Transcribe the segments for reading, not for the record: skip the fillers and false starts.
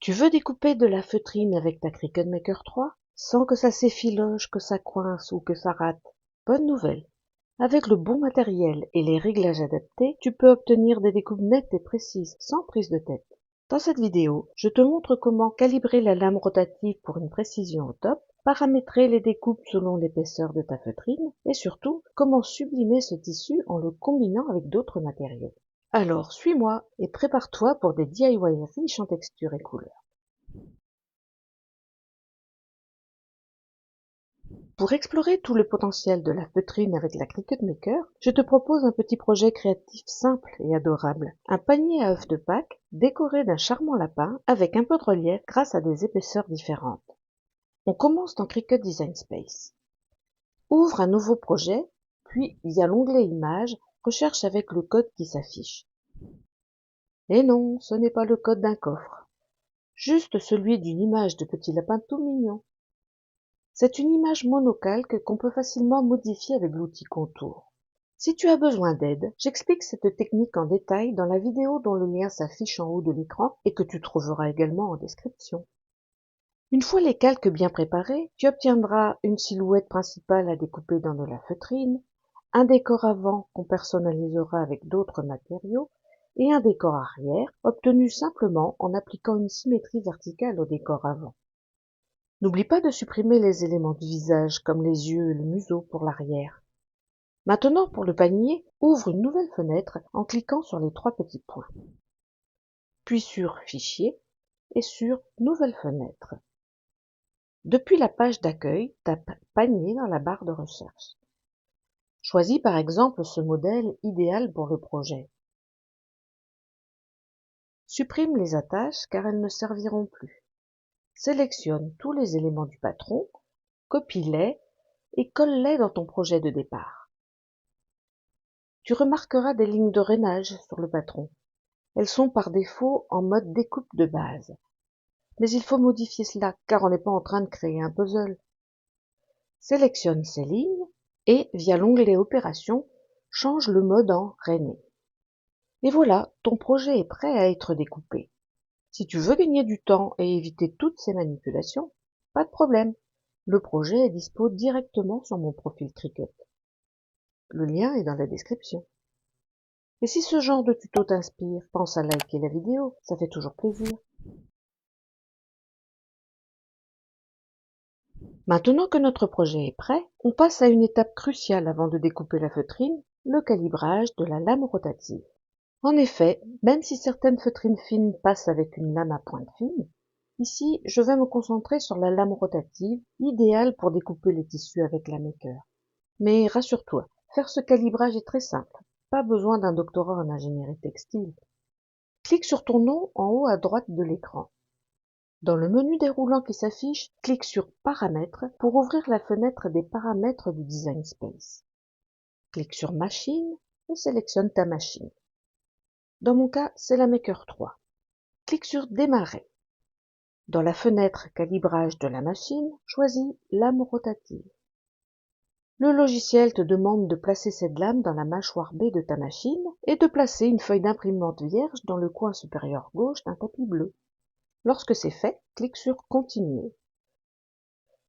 Tu veux découper de la feutrine avec ta Cricut Maker 3 sans que ça s'effiloche, que ça coince ou que ça rate? Bonne nouvelle! Avec le bon matériel et les réglages adaptés, tu peux obtenir des découpes nettes et précises, sans prise de tête. Dans cette vidéo, je te montre comment calibrer la lame rotative pour une précision au top, paramétrer les découpes selon l'épaisseur de ta feutrine et surtout, comment sublimer ce tissu en le combinant avec d'autres matériaux. Alors suis-moi et prépare-toi pour des DIY riches en textures et couleurs. Pour explorer tout le potentiel de la feutrine avec la Cricut Maker, je te propose un petit projet créatif simple et adorable. Un panier à œufs de Pâques décoré d'un charmant lapin avec un peu de relief grâce à des épaisseurs différentes. On commence dans Cricut Design Space. Ouvre un nouveau projet, puis via l'onglet Images, recherche avec le code qui s'affiche. Et non, ce n'est pas le code d'un coffre, juste celui d'une image de petit lapin tout mignon. C'est une image monocalque qu'on peut facilement modifier avec l'outil Contour. Si tu as besoin d'aide, j'explique cette technique en détail dans la vidéo dont le lien s'affiche en haut de l'écran et que tu trouveras également en description. Une fois les calques bien préparés, tu obtiendras une silhouette principale à découper dans de la feutrine, un décor avant qu'on personnalisera avec d'autres matériaux et un décor arrière obtenu simplement en appliquant une symétrie verticale au décor avant. N'oublie pas de supprimer les éléments du visage comme les yeux et le museau pour l'arrière. Maintenant, pour le panier, ouvre une nouvelle fenêtre en cliquant sur les trois petits points. Puis sur Fichier et sur Nouvelle fenêtre. Depuis la page d'accueil, tape Panier dans la barre de recherche. Choisis par exemple ce modèle idéal pour le projet. Supprime les attaches car elles ne serviront plus. Sélectionne tous les éléments du patron, copie-les et colle-les dans ton projet de départ. Tu remarqueras des lignes de rainage sur le patron. Elles sont par défaut en mode découpe de base. Mais il faut modifier cela car on n'est pas en train de créer un puzzle. Sélectionne ces lignes et, via l'onglet Opérations, change le mode en rainé. Et voilà, ton projet est prêt à être découpé. Si tu veux gagner du temps et éviter toutes ces manipulations, pas de problème. Le projet est dispo directement sur mon profil Cricut. Le lien est dans la description. Et si ce genre de tuto t'inspire, pense à liker la vidéo, ça fait toujours plaisir. Maintenant que notre projet est prêt, on passe à une étape cruciale avant de découper la feutrine, le calibrage de la lame rotative. En effet, même si certaines feutrines fines passent avec une lame à pointe fine, ici je vais me concentrer sur la lame rotative, idéale pour découper les tissus avec la Maker. Mais rassure-toi, faire ce calibrage est très simple, pas besoin d'un doctorat en ingénierie textile. Clique sur ton nom en haut à droite de l'écran. Dans le menu déroulant qui s'affiche, clique sur Paramètres pour ouvrir la fenêtre des paramètres du Design Space. Clique sur Machine et sélectionne ta machine. Dans mon cas, c'est la Maker 3. Clique sur Démarrer. Dans la fenêtre Calibrage de la machine, choisis Lame rotative. Le logiciel te demande de placer cette lame dans la mâchoire B de ta machine et de placer une feuille d'imprimante vierge dans le coin supérieur gauche d'un tapis bleu. Lorsque c'est fait, clique sur Continuer.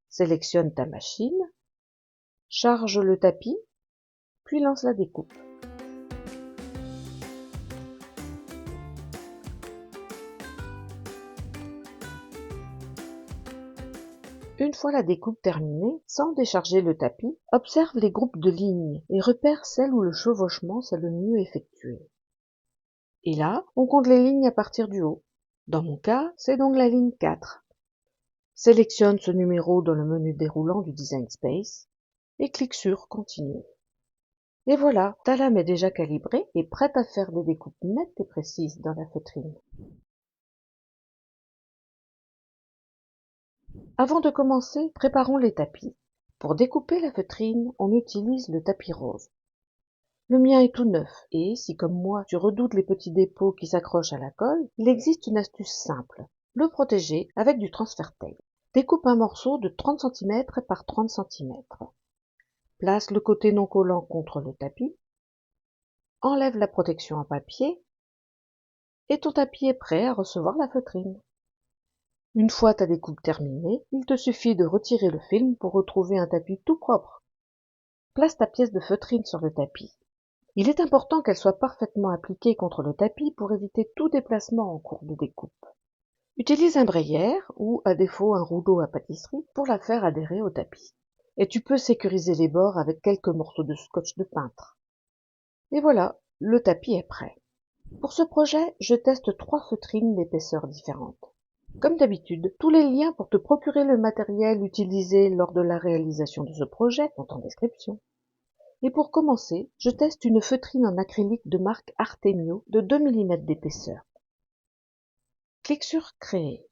Sélectionne ta machine, charge le tapis, puis lance la découpe. Une fois la découpe terminée, sans décharger le tapis, observe les groupes de lignes et repère celles où le chevauchement s'est le mieux effectué. Et là, on compte les lignes à partir du haut. Dans mon cas, c'est donc la ligne 4. Sélectionne ce numéro dans le menu déroulant du Design Space et clique sur Continuer. Et voilà, ta lame est déjà calibrée et prête à faire des découpes nettes et précises dans la feutrine. Avant de commencer, préparons les tapis. Pour découper la feutrine, on utilise le tapis rose. Le mien est tout neuf et, si comme moi tu redoutes les petits dépôts qui s'accrochent à la colle, il existe une astuce simple, le protéger avec du transfert tape. Découpe un morceau de 30 cm par 30 cm. Place le côté non collant contre le tapis. Enlève la protection en papier et ton tapis est prêt à recevoir la feutrine. Une fois ta découpe terminée, il te suffit de retirer le film pour retrouver un tapis tout propre. Place ta pièce de feutrine sur le tapis. Il est important qu'elle soit parfaitement appliquée contre le tapis pour éviter tout déplacement en cours de découpe. Utilise un braillère ou, à défaut, un rouleau à pâtisserie pour la faire adhérer au tapis. Et tu peux sécuriser les bords avec quelques morceaux de scotch de peintre. Et voilà, le tapis est prêt. Pour ce projet, je teste 3 feutrines d'épaisseurs différentes. Comme d'habitude, tous les liens pour te procurer le matériel utilisé lors de la réalisation de ce projet sont en description. Et pour commencer, je teste une feutrine en acrylique de marque Artemio de 2 mm d'épaisseur. Clique sur Créer.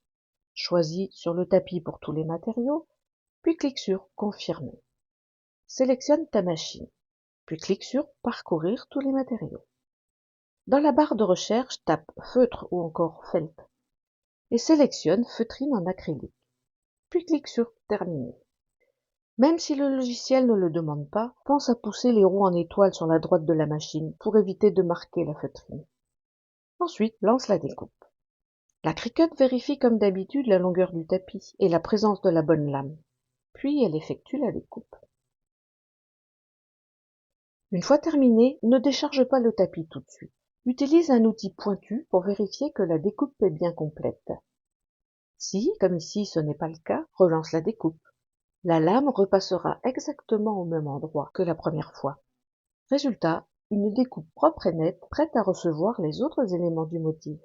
Choisis sur le tapis pour tous les matériaux, puis clique sur Confirmer. Sélectionne ta machine, puis clique sur Parcourir tous les matériaux. Dans la barre de recherche, tape Feutre ou encore Felt et sélectionne Feutrine en acrylique, puis clique sur Terminer. Même si le logiciel ne le demande pas, pense à pousser les roues en étoile sur la droite de la machine pour éviter de marquer la feutrine. Ensuite, lance la découpe. La Cricut vérifie comme d'habitude la longueur du tapis et la présence de la bonne lame. Puis elle effectue la découpe. Une fois terminée, ne décharge pas le tapis tout de suite. Utilise un outil pointu pour vérifier que la découpe est bien complète. Si, comme ici, ce n'est pas le cas, relance la découpe. La lame repassera exactement au même endroit que la première fois. Résultat, une découpe propre et nette, prête à recevoir les autres éléments du motif.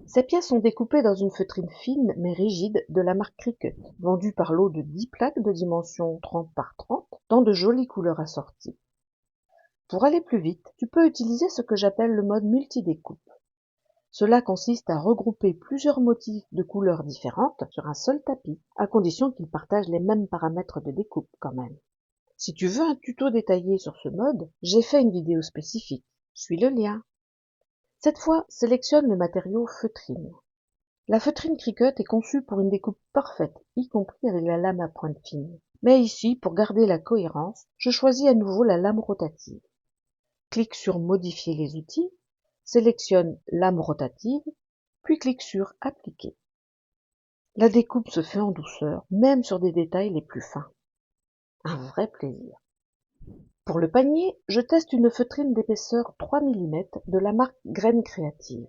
Ces pièces sont découpées dans une feutrine fine mais rigide de la marque Cricut, vendue par lot de 10 plaques de dimension 30 par 30 dans de jolies couleurs assorties. Pour aller plus vite, tu peux utiliser ce que j'appelle le mode multi-découpe. Cela consiste à regrouper plusieurs motifs de couleurs différentes sur un seul tapis, à condition qu'ils partagent les mêmes paramètres de découpe quand même. Si tu veux un tuto détaillé sur ce mode, j'ai fait une vidéo spécifique. Suis le lien. Cette fois, sélectionne le matériau feutrine. La feutrine Cricut est conçue pour une découpe parfaite, y compris avec la lame à pointe fine. Mais ici, pour garder la cohérence, je choisis à nouveau la lame rotative. Clique sur Modifier les outils, sélectionne Lame rotative, puis clique sur Appliquer. La découpe se fait en douceur, même sur des détails les plus fins. Un vrai plaisir. Pour le panier, je teste une feutrine d'épaisseur 3 mm de la marque Graine Créative.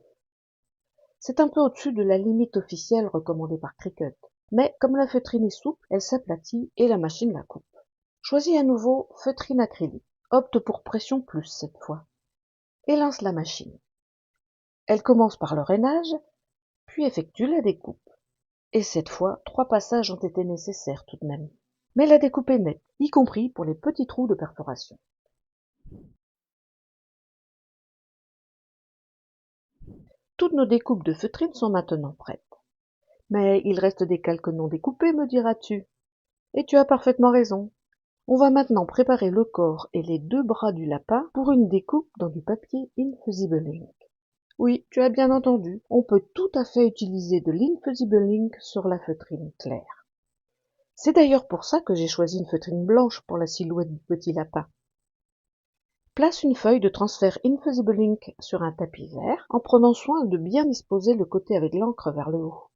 C'est un peu au-dessus de la limite officielle recommandée par Cricut, mais comme la feutrine est souple, elle s'aplatit et la machine la coupe. Choisis à nouveau feutrine acrylique, opte pour pression plus cette fois, et lance la machine. Elle commence par le rainage, puis effectue la découpe. Et cette fois, 3 passages ont été nécessaires tout de même. Mais la découpe est nette, y compris pour les petits trous de perforation. Toutes nos découpes de feutrine sont maintenant prêtes. Mais il reste des calques non découpés, me diras-tu. Et tu as parfaitement raison. On va maintenant préparer le corps et les 2 bras du lapin pour une découpe dans du papier Invisible Ink. Oui, tu as bien entendu, on peut tout à fait utiliser de l'Invisible Ink sur la feutrine claire. C'est d'ailleurs pour ça que j'ai choisi une feutrine blanche pour la silhouette du petit lapin. Place une feuille de transfert Invisible Ink sur un tapis vert en prenant soin de bien disposer le côté avec l'encre vers le haut.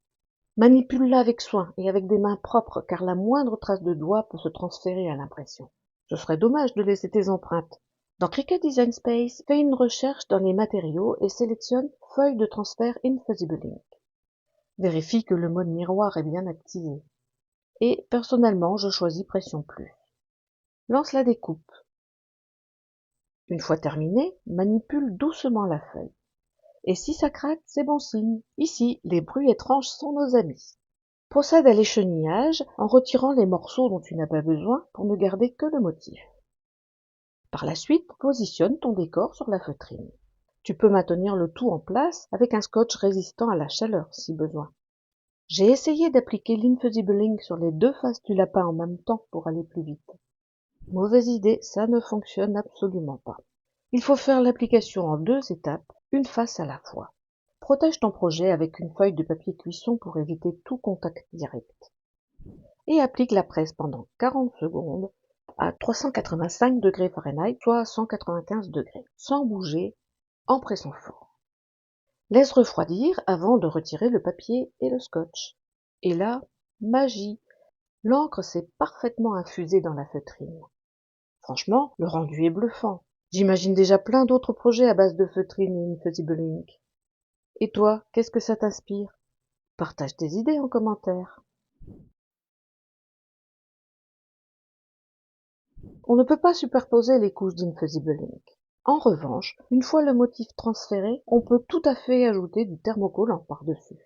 Manipule-la avec soin et avec des mains propres car la moindre trace de doigt peut se transférer à l'impression. Ce serait dommage de laisser tes empreintes. Dans Cricut Design Space, fais une recherche dans les matériaux et sélectionne Feuille de transfert Invisible Ink. Vérifie que le mode miroir est bien activé. Et personnellement, je choisis Pression plus. Lance la découpe. Une fois terminé, manipule doucement la feuille. Et si ça craque, c'est bon signe. Ici, les bruits étranges sont nos amis. Procède à l'échenillage en retirant les morceaux dont tu n'as pas besoin pour ne garder que le motif. Par la suite, positionne ton décor sur la feutrine. Tu peux maintenir le tout en place avec un scotch résistant à la chaleur si besoin. J'ai essayé d'appliquer l'Invisible Ink sur les 2 faces du lapin en même temps pour aller plus vite. Mauvaise idée, ça ne fonctionne absolument pas. Il faut faire l'application en 2 étapes, une face à la fois. Protège ton projet avec une feuille de papier cuisson pour éviter tout contact direct. Et applique la presse pendant 40 secondes à 385 degrés Fahrenheit, soit 195 degrés, sans bouger, en pressant fort. Laisse refroidir avant de retirer le papier et le scotch. Et là, magie! L'encre s'est parfaitement infusée dans la feutrine. Franchement, le rendu est bluffant. J'imagine déjà plein d'autres projets à base de feutrine et Invisible Ink. Et toi, qu'est-ce que ça t'inspire? Partage tes idées en commentaire. On ne peut pas superposer les couches d'Invisible Ink. En revanche, une fois le motif transféré, on peut tout à fait ajouter du thermocollant par-dessus.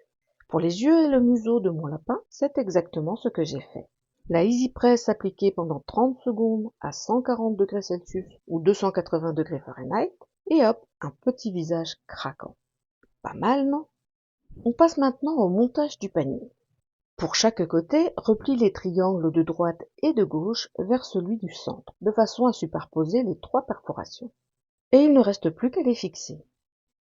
Pour les yeux et le museau de mon lapin, c'est exactement ce que j'ai fait. La Easy Press appliquée pendant 30 secondes à 140°C ou 280°F, et hop, un petit visage craquant. Pas mal, non? On passe maintenant au montage du panier. Pour chaque côté, replie les triangles de droite et de gauche vers celui du centre, de façon à superposer les 3 perforations. Et il ne reste plus qu'à les fixer.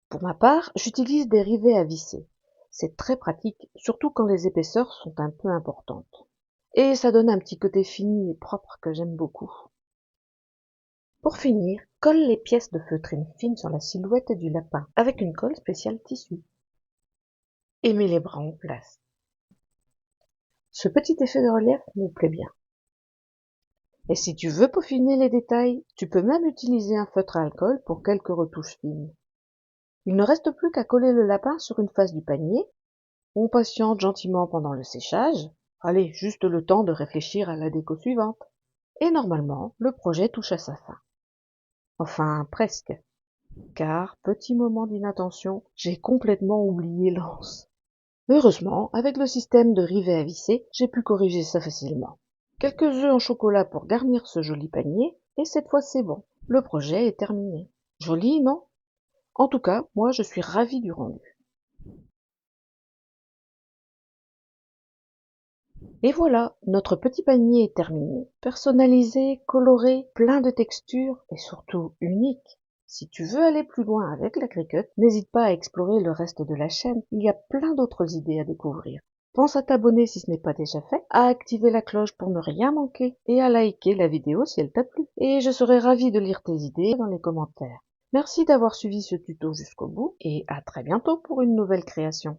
Pour ma part, j'utilise des rivets à visser. C'est très pratique, surtout quand les épaisseurs sont un peu importantes. Et ça donne un petit côté fini et propre que j'aime beaucoup. Pour finir, colle les pièces de feutrine fine sur la silhouette du lapin avec une colle spéciale tissu. Et mets les bras en place. Ce petit effet de relief me plaît bien. Et si tu veux peaufiner les détails, tu peux même utiliser un feutre à alcool pour quelques retouches fines. Il ne reste plus qu'à coller le lapin sur une face du panier. On patiente gentiment pendant le séchage. Allez, juste le temps de réfléchir à la déco suivante. Et normalement, le projet touche à sa fin. Enfin, presque. Car, petit moment d'inattention, j'ai complètement oublié l'anse. Heureusement, avec le système de rivet à visser, j'ai pu corriger ça facilement. Quelques œufs en chocolat pour garnir ce joli panier, et cette fois c'est bon, le projet est terminé. Joli, non? En tout cas, moi je suis ravie du rendu. Et voilà, notre petit panier est terminé. Personnalisé, coloré, plein de textures et surtout unique. Si tu veux aller plus loin avec la Cricut, n'hésite pas à explorer le reste de la chaîne, il y a plein d'autres idées à découvrir. Pense à t'abonner si ce n'est pas déjà fait, à activer la cloche pour ne rien manquer et à liker la vidéo si elle t'a plu. Et je serai ravie de lire tes idées dans les commentaires. Merci d'avoir suivi ce tuto jusqu'au bout et à très bientôt pour une nouvelle création.